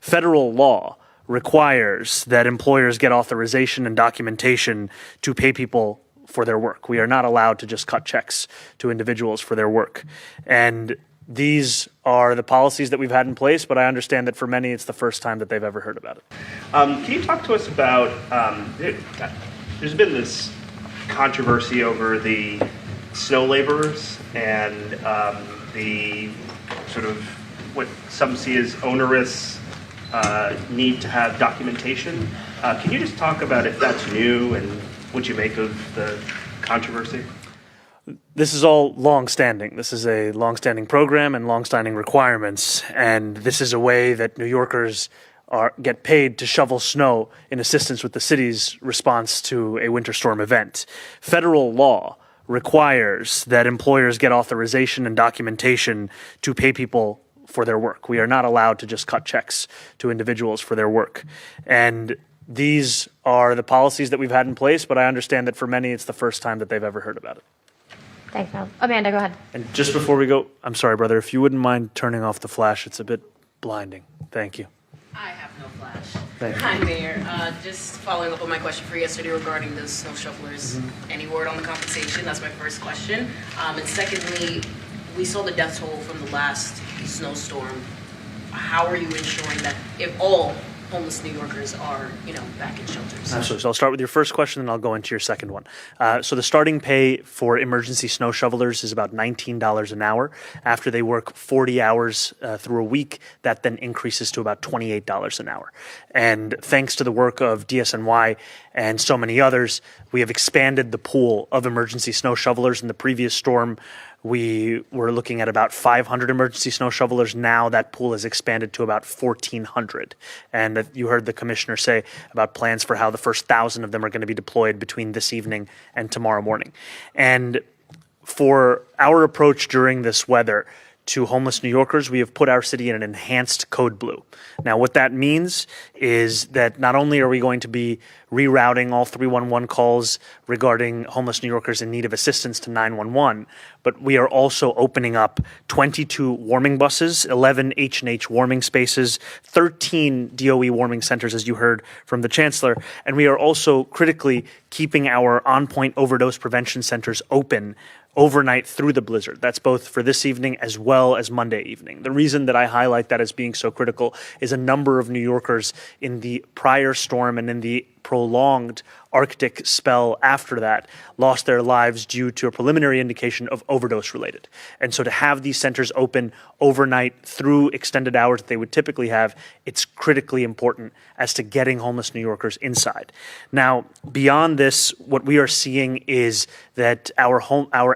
Federal law requires that employers get authorization and documentation to pay people for their work. We are not allowed to just cut checks to individuals for their work. And these are the policies that we've had in place, but I understand that for many it's the first time that they've ever heard about it. Can you talk to us about, there's been this controversy over the snow laborers and the sort of what some see as onerous need to have documentation. Can you just talk about if that's new and what you make of the controversy? This is all long-standing. This is a long-standing program and long-standing requirements, and this is a way that New Yorkers get paid to shovel snow in assistance with the city's response to a winter storm event. Federal law requires that employers get authorization and documentation to pay people for their work. We are not allowed to just cut checks to individuals for their work. And these are the policies that we've had in place, but I understand that for many it's the first time that they've ever heard about it. Thanks, Mel. Amanda, go ahead. And just before we go, I'm sorry, brother, if you wouldn't mind turning off the flash, it's a bit blinding. Thank you. I have no flash. Thank you. Hi, Mayor. Just following up on my question for yesterday regarding the snow shovelers. Any word on the compensation? That's my first question. And secondly, we saw the death toll from the last snowstorm. How are you ensuring that if all homeless New Yorkers are, back in shelters? Absolutely. So I'll start with your first question, and I'll go into your second one. So the starting pay for emergency snow shovelers is about $19 an hour. After they work 40 hours through a week, that then increases to about $28 an hour. And thanks to the work of DSNY and so many others, we have expanded the pool of emergency snow shovelers. In the previous storm, we were looking at about 500 emergency snow shovelers. Now that pool has expanded to about 1,400. And you heard the commissioner say about plans for how the first 1,000 of them are going to be deployed between this evening and tomorrow morning. And for our approach during this weather to homeless New Yorkers, we have put our city in an enhanced code blue. Now, what that means is that not only are we going to be rerouting all 311 calls regarding homeless New Yorkers in need of assistance to 911, but we are also opening up 22 warming buses, 11 H&H warming spaces, 13 DOE warming centers, as you heard from the chancellor, and we are also critically keeping our on-point overdose prevention centers open overnight through the blizzard. That's both for this evening as well as Monday evening. The reason that I highlight that as being so critical is a number of New Yorkers in the prior storm and in the prolonged Arctic spell after that lost their lives due to a preliminary indication of overdose related. And so to have these centers open overnight through extended hours that they would typically have, it's critically important as to getting homeless New Yorkers inside. Now, beyond this, what we are seeing is that our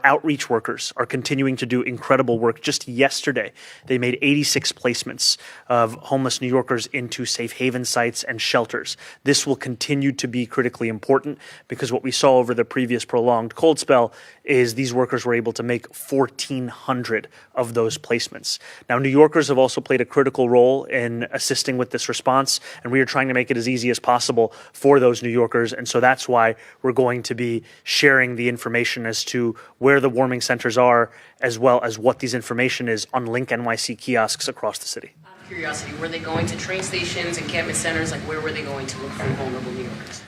outreach workers are continuing to do incredible work. Just yesterday, they made 86 placements of homeless New Yorkers into safe haven sites and shelters. This will continue to be critically important because what we saw over the previous prolonged cold spell is these workers were able to make 1,400 of those placements. Now, New Yorkers have also played a critical role in assisting with this response, and we are trying to make it as easy as possible for those New Yorkers, and so that's why we're going to be sharing the information as to where the warming centers are, as well as what these information is on Link NYC kiosks across the city. Out of curiosity, were they going to train stations, encampment centers? Like, where were they going to look for vulnerable New Yorkers?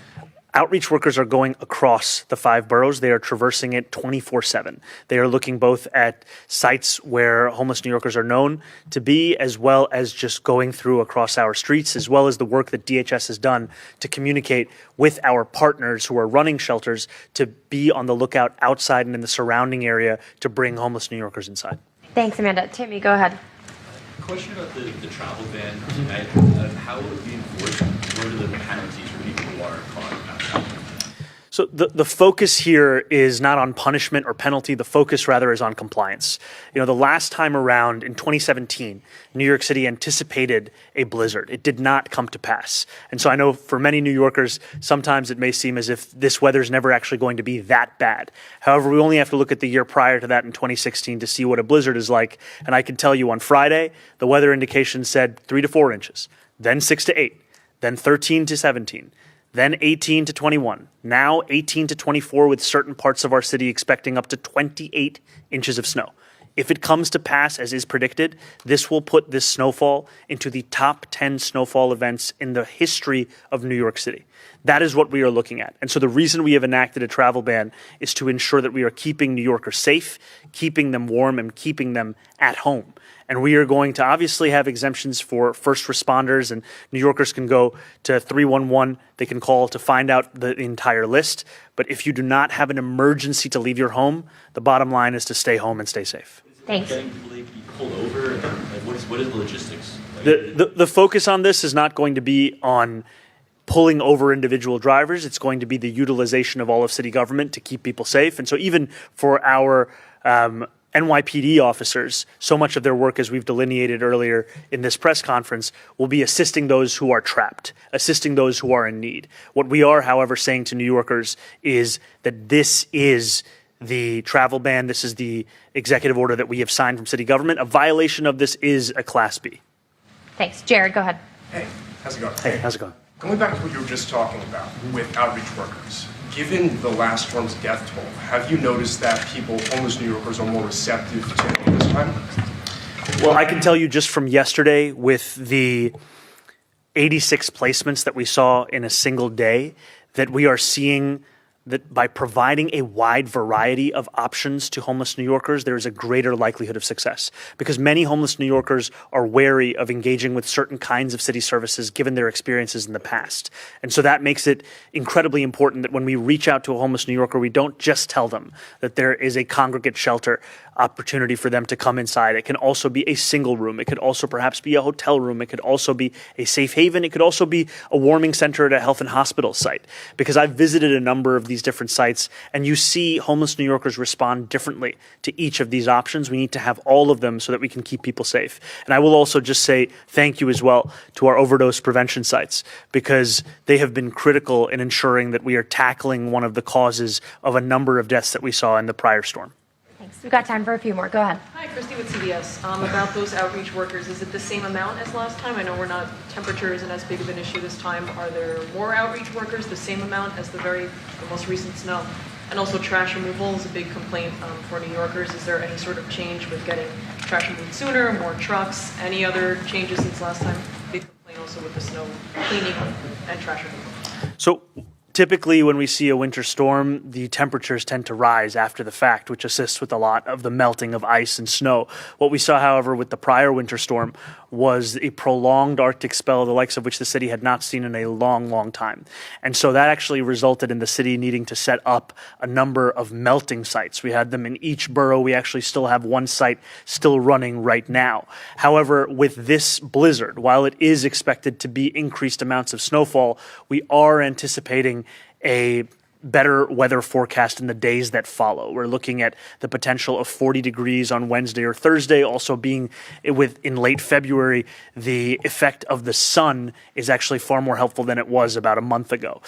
Outreach workers are going across the 5 boroughs. They are traversing it 24/7. They are looking both at sites where homeless New Yorkers are known to be, as well as just going through across our streets, as well as the work that DHS has done to communicate with our partners who are running shelters to be on the lookout outside and in the surrounding area to bring homeless New Yorkers inside. Thanks, Amanda. Timmy, go ahead. Question about the travel ban tonight. How will it be enforced? What are the penalties for people who are caught outside? So the focus here is not on punishment or penalty. The focus rather is on compliance. The last time around in 2017, New York City anticipated a blizzard. It did not come to pass. And so I know for many New Yorkers, sometimes it may seem as if this weather is never actually going to be that bad. However, we only have to look at the year prior to that in 2016 to see what a blizzard is like. And I can tell you on Friday, the weather indication said 3 to 4 inches, then 6 to 8, then 13 to 17. Then 18 to 21, now 18 to 24 with certain parts of our city expecting up to 28 inches of snow. If it comes to pass as is predicted, this will put this snowfall into the top 10 snowfall events in the history of New York City. That is what we are looking at. And so the reason we have enacted a travel ban is to ensure that we are keeping New Yorkers safe, keeping them warm, and keeping them at home. And we are going to obviously have exemptions for first responders, and New Yorkers can go to 311. They can call to find out the entire list. But if you do not have an emergency to leave your home, the bottom line is to stay home and stay safe. Thanks. Will they be pulled over? And what is the logistics? The focus on this is not going to be on pulling over individual drivers. It's going to be the utilization of all of city government to keep people safe. And so even for our NYPD officers, so much of their work, as we've delineated earlier in this press conference, will be assisting those who are trapped, assisting those who are in need. What we are, however, saying to New Yorkers is that this is the travel ban. This is the executive order that we have signed from city government. A violation of this is a Class B. Thanks. Jared, go ahead. Hey, how's it going? Hey, how's it going? Going back to what you were just talking about with outreach workers, given the last storm's death toll, have you noticed that homeless New Yorkers, are more receptive to it this time? Well, I can tell you just from yesterday with the 86 placements that we saw in a single day that we are seeing that by providing a wide variety of options to homeless New Yorkers, there is a greater likelihood of success. Because many homeless New Yorkers are wary of engaging with certain kinds of city services given their experiences in the past. And so that makes it incredibly important that when we reach out to a homeless New Yorker, we don't just tell them that there is a congregate shelter opportunity for them to come inside. It can also be a single room. It could also perhaps be a hotel room. It could also be a safe haven. It could also be a warming center at a health and hospital site. Because I've visited a number of these different sites, and you see homeless New Yorkers respond differently to each of these options. We need to have all of them so that we can keep people safe. And I will also just say thank you as well to our overdose prevention sites, because they have been critical in ensuring that we are tackling one of the causes of a number of deaths that we saw in the prior storm. Thanks. We've got time for a few more. Go ahead. Hi, Christy with CBS. About those outreach workers, is it the same amount as last time? I know temperature isn't as big of an issue this time. Are there more outreach workers, the same amount as the most recent snow? And also trash removal is a big complaint for New Yorkers. Is there any sort of change with getting trash removed sooner, more trucks, any other changes since last time? Big complaint also with the snow cleaning and trash removal. So typically when we see a winter storm, the temperatures tend to rise after the fact, which assists with a lot of the melting of ice and snow. What we saw, however, with the prior winter storm was a prolonged Arctic spell, the likes of which the city had not seen in a long, long time. And so that actually resulted in the city needing to set up a number of melting sites. We had them in each borough. We actually still have one site still running right now. However, with this blizzard, while it is expected to be increased amounts of snowfall, we are anticipating a better weather forecast in the days that follow. We're looking at the potential of 40 degrees on Wednesday or Thursday. Also being in late February, the effect of the sun is actually far more helpful than it was about a month ago.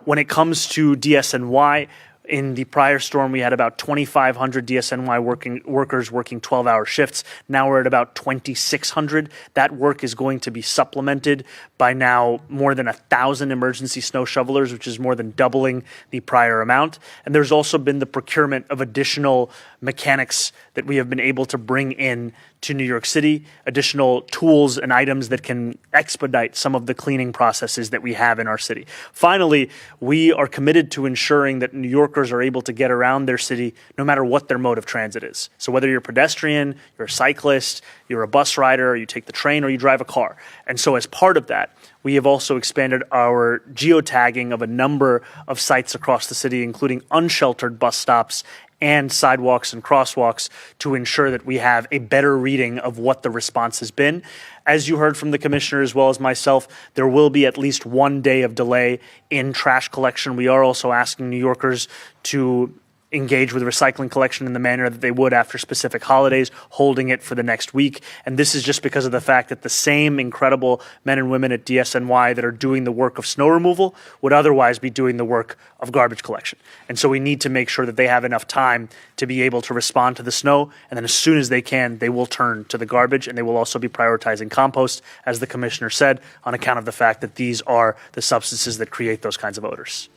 When it comes to DSNY, in the prior storm, we had about 2,500 DSNY workers working 12-hour shifts. Now we're at about 2,600. That work is going to be supplemented by now more than 1,000 emergency snow shovelers, which is more than doubling the prior amount. And there's also been the procurement of additional mechanics that we have been able to bring in to New York City, additional tools and items that can expedite some of the cleaning processes that we have in our city. Finally, we are committed to ensuring that New Yorkers are able to get around their city no matter what their mode of transit is. So whether you're a pedestrian, you're a cyclist, you're a bus rider, or you take the train, or you drive a car. And so as part of that, we have also expanded our geotagging of a number of sites across the city, including unsheltered bus stops and sidewalks and crosswalks, to ensure that we have a better reading of what the response has been. As you heard from the commissioner as well as myself, there will be at least 1 day of delay in trash collection. We are also asking New Yorkers to engage with recycling collection in the manner that they would after specific holidays, holding it for the next week. And this is just because of the fact that the same incredible men and women at DSNY that are doing the work of snow removal would otherwise be doing the work of garbage collection. And so we need to make sure that they have enough time to be able to respond to the snow. And then as soon as they can, they will turn to the garbage, and they will also be prioritizing compost, as the commissioner said, on account of the fact that these are the substances that create those kinds of odors.